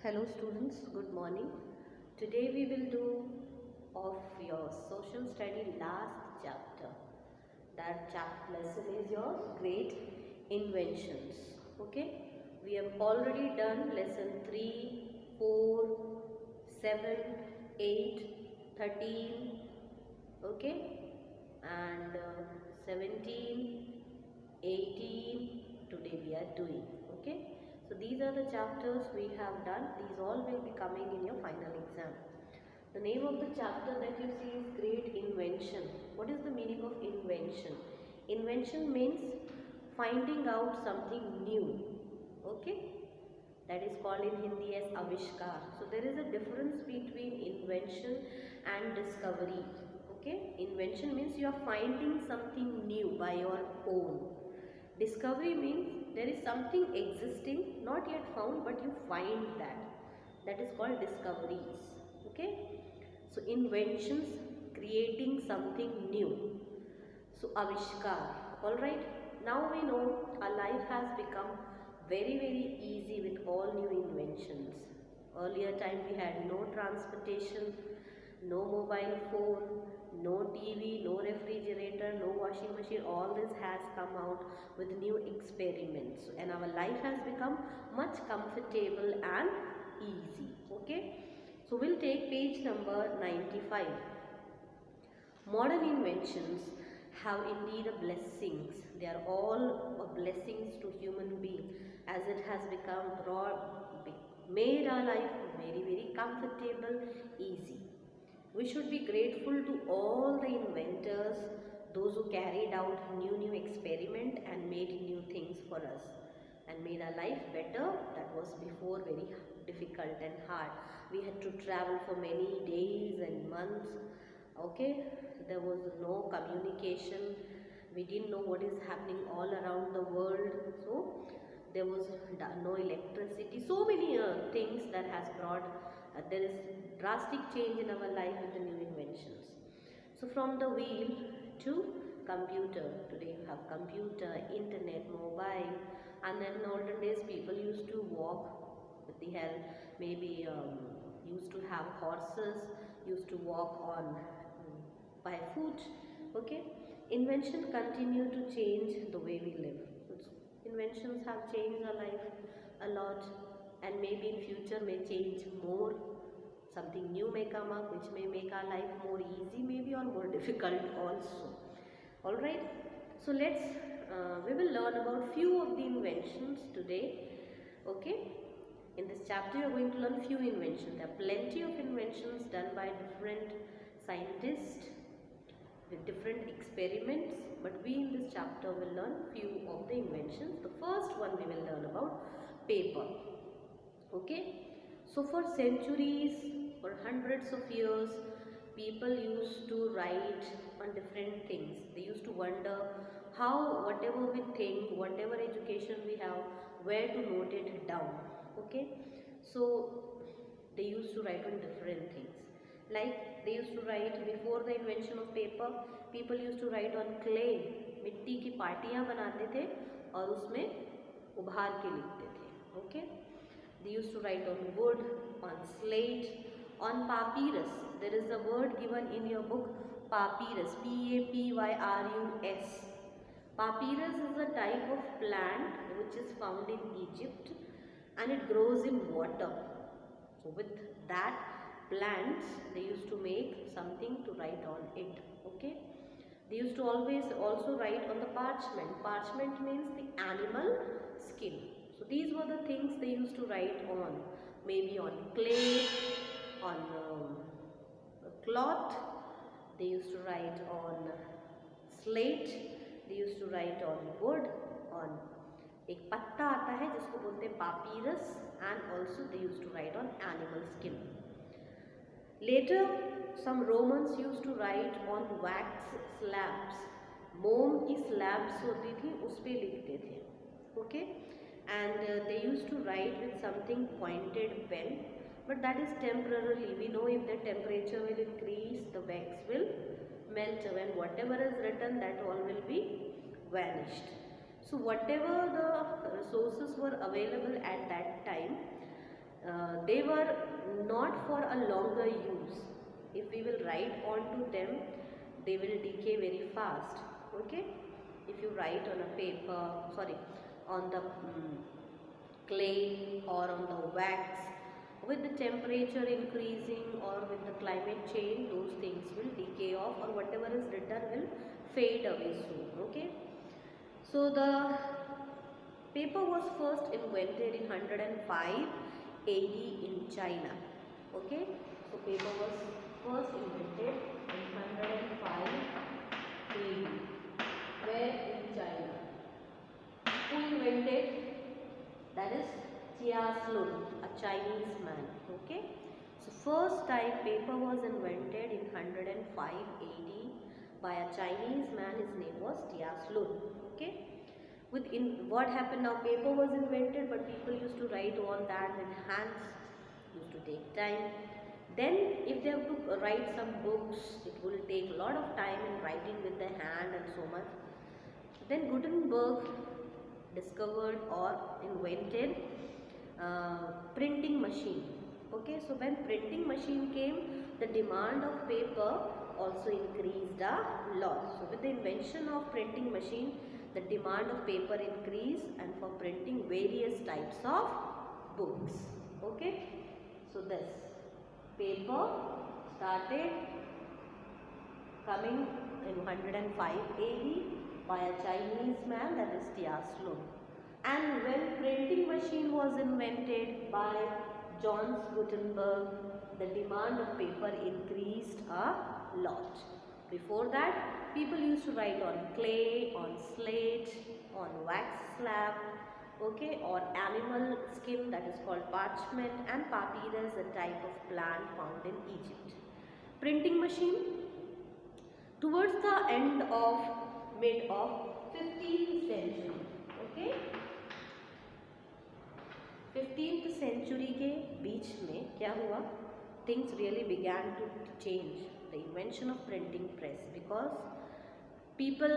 Hello students, good morning. Today we will do of your social study last chapter. That chapter lesson is your great inventions. Okay, we have already done lesson 3, 4, 7, 8, 13, okay, and 17, 18. Today we are doing, okay. So these are the chapters we have done. These all will be coming in your final exam. The name of the chapter that you see is Great Invention. What is the meaning of invention? Invention means finding out something new, okay. That is called in Hindi as Avishkar. So there is a difference between invention and discovery, okay. Invention means you are finding something new by your own. Discovery means there is something existing, not yet found, but you find that. That is called discoveries. Okay. So inventions, creating something new. So Avishkar. Alright. Now we know our life has become very easy with all new inventions. Earlier time we had no transportation, no mobile phone, no TV, no refrigerator, no washing machine. All this has come out with new experiments, and our life has become much comfortable and easy. Okay, so we'll take page number 95. Modern inventions have indeed a blessings. They are all a blessings to human being, as it has become made our life very comfortable, easy. We should be grateful to all the inventors, those who carried out new experiment and made new things for us and made our life better. That was before very difficult and hard. We had to travel for many days and months. Okay, there was no communication. We didn't know what is happening all around the world. So there was no electricity. So many things that has brought there is drastic change in our life with the new inventions. So from the wheel to computer. Today you have computer, internet, mobile, and then in olden days people used to walk with the help, maybe used to have horses, used to walk on by foot. Okay, invention continue to change the way we live. Inventions have changed our life a lot, and maybe in future may change more. Something new may come up which may make our life more easy maybe, or more difficult also. Alright, so we will learn about few of the inventions today. Okay, in this chapter you are going to learn few inventions. There are plenty of inventions done by different scientists with different experiments, but we in this chapter will learn few of the inventions. The first one we will learn about paper. Okay, so for centuries, for hundreds of years, people used to write on different things. They used to wonder how whatever we think, whatever education we have, where to note it down. Okay, so they used to write on different things. Like they used to write before the invention of paper, people used to write on clay. मिट्टी की पार्टियां बनाते थे और उसमें उभार के लिखते थे. Okay, they used to write on wood, on slate, on papyrus. There is a word given in your book, papyrus, Papyrus. Papyrus is a type of plant which is found in Egypt, and it grows in water. So with that plants they used to make something to write on it. Okay, they used to always also write on the parchment. Parchment means the animal skin. So these were the things they used to write on, maybe on clay, on cloth. They used to write on slate, they used to write on wood, on एक पत्ता आता है जिसको बोलते हैं papyrus, and also they used to write on animal skin. Later some Romans used to write on wax slabs. मोम की slabs होती थी उस पे लिखते थे. Okay, and they used to write with something pointed pen, but that is temporarily. We know if the temperature will increase, the wax will melt away, and whatever is written, that all will be vanished. So whatever the resources were available at that time, they were not for a longer use. If we will write onto them, they will decay very fast. Okay, if you write on a paper, sorry, on the clay or on the wax, with the temperature increasing or with the climate change, those things will decay off, or whatever is written will fade away soon. Okay, so the paper was first invented in 105 AD in China. Okay, so paper was first invented in 105 AD. Where? In China. Who invented? That is Chia Lun, a Chinese man. Okay, so first time paper was invented in 105 AD by a Chinese man. His name was Chia Lun. Okay, what happened now? Paper was invented, but people used to write on that with hands. Used to take time. Then, if they have to write some books, it will take a lot of time in writing with the hand and so much. Then Gutenberg discovered or invented printing machine. Okay, so when printing machine came, the demand of paper also increased a lot. So with the invention of printing machine, the demand of paper increased, and for printing various types of books. Okay, so this paper started coming in 105 AD by a Chinese man, that is Chia Lun. And when printing machine was invented by John Gutenberg, the demand of paper increased a lot. Before that, people used to write on clay, on slate, on wax slab, okay, or animal skin, that is called parchment, and papyrus, a type of plant found in Egypt. Printing machine, towards the end of mid of 15th century, okay, 15th century के बीच में क्या हुआ? Things really began to change. The invention of printing press, because people,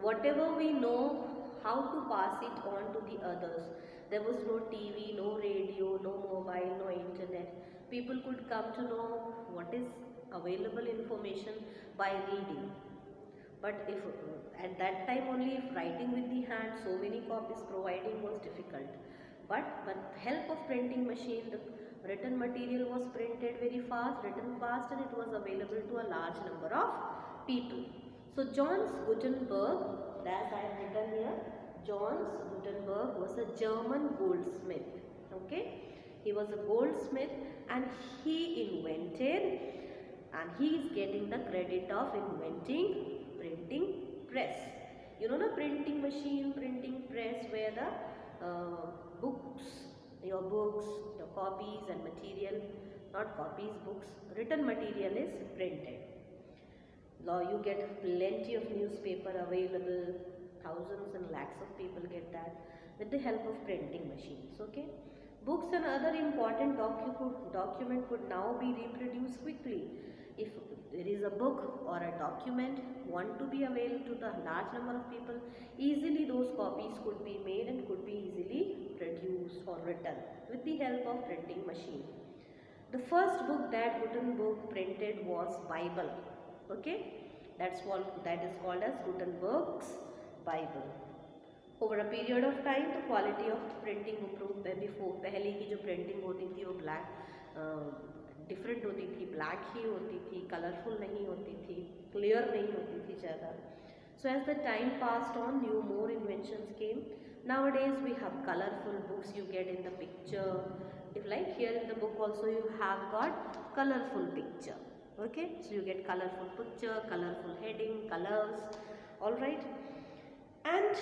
whatever we know, how to pass it on to the others. There was no TV, no radio, no mobile, no internet. People could come to know what is available information by reading. But if at that time only, if writing with the hand, so many copies providing was difficult. But with help of printing machine, the written material was printed very fast, written fast, and it was available to a large number of people. So Johannes Gutenberg, as I have written here, Johannes Gutenberg was a German goldsmith. Okay, he was a goldsmith, and he invented, and he is getting the credit of inventing printing press. You know the printing machine, printing press, where the books, your copies and material, not copies, books, written material is printed. Now you get plenty of newspaper available, thousands and lakhs of people get that with the help of printing machines. Okay, books and other important document could now be reproduced quickly. If there is a book or a document want to be available to the large number of people, easily those copies could be made and could be easily produced or written with the help of printing machine. The first book that Gutenberg printed was Bible. Okay, that is called as Gutenberg's Bible. Over a period of time, the quality of printing improved. Before, पहले की जो printing होती थी वो black different होती थी, black ही होती थी, कलरफुल नहीं होती थी, क्लियर नहीं होती थी ज़्यादा. So as the time passed on, new more inventions came. Nowadays we have colorful books you get in the picture. If like here in the book also you have got colorful picture. Okay, so you get colorful picture, colorful heading, colors, all right. And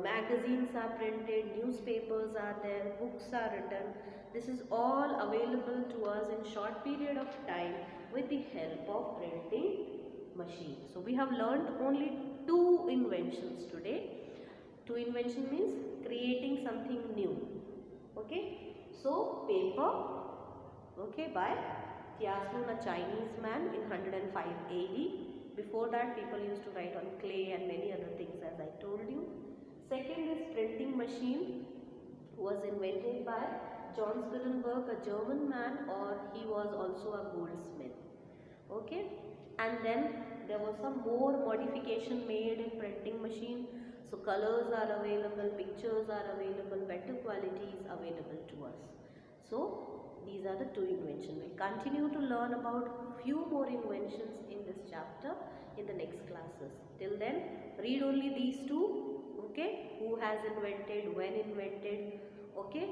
magazines are printed, newspapers are there, books are written. This is all available to us in short period of time with the help of printing machine. So we have learned only 2 inventions today. 2 invention means creating something new. Okay, so paper, okay, by Chia Lun, a Chinese man, in 105 AD. Before that, people used to write on clay and many other things, as I told you. Second is printing machine, was invented by Johannes Gutenberg, a German man, or he was also a goldsmith. Okay, and then there was some more modification made in printing machine. So colors are available, pictures are available, better quality is available to us. So these are the two inventions. We'll continue to learn about few more inventions in this chapter in the next classes. Till then, read only these two. Okay, who has invented, when invented. Okay,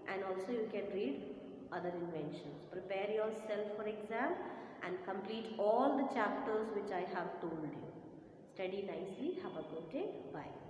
and also you can read other inventions. Prepare yourself for exam and complete all the chapters which I have told you. Study nicely. Have a good day. Bye.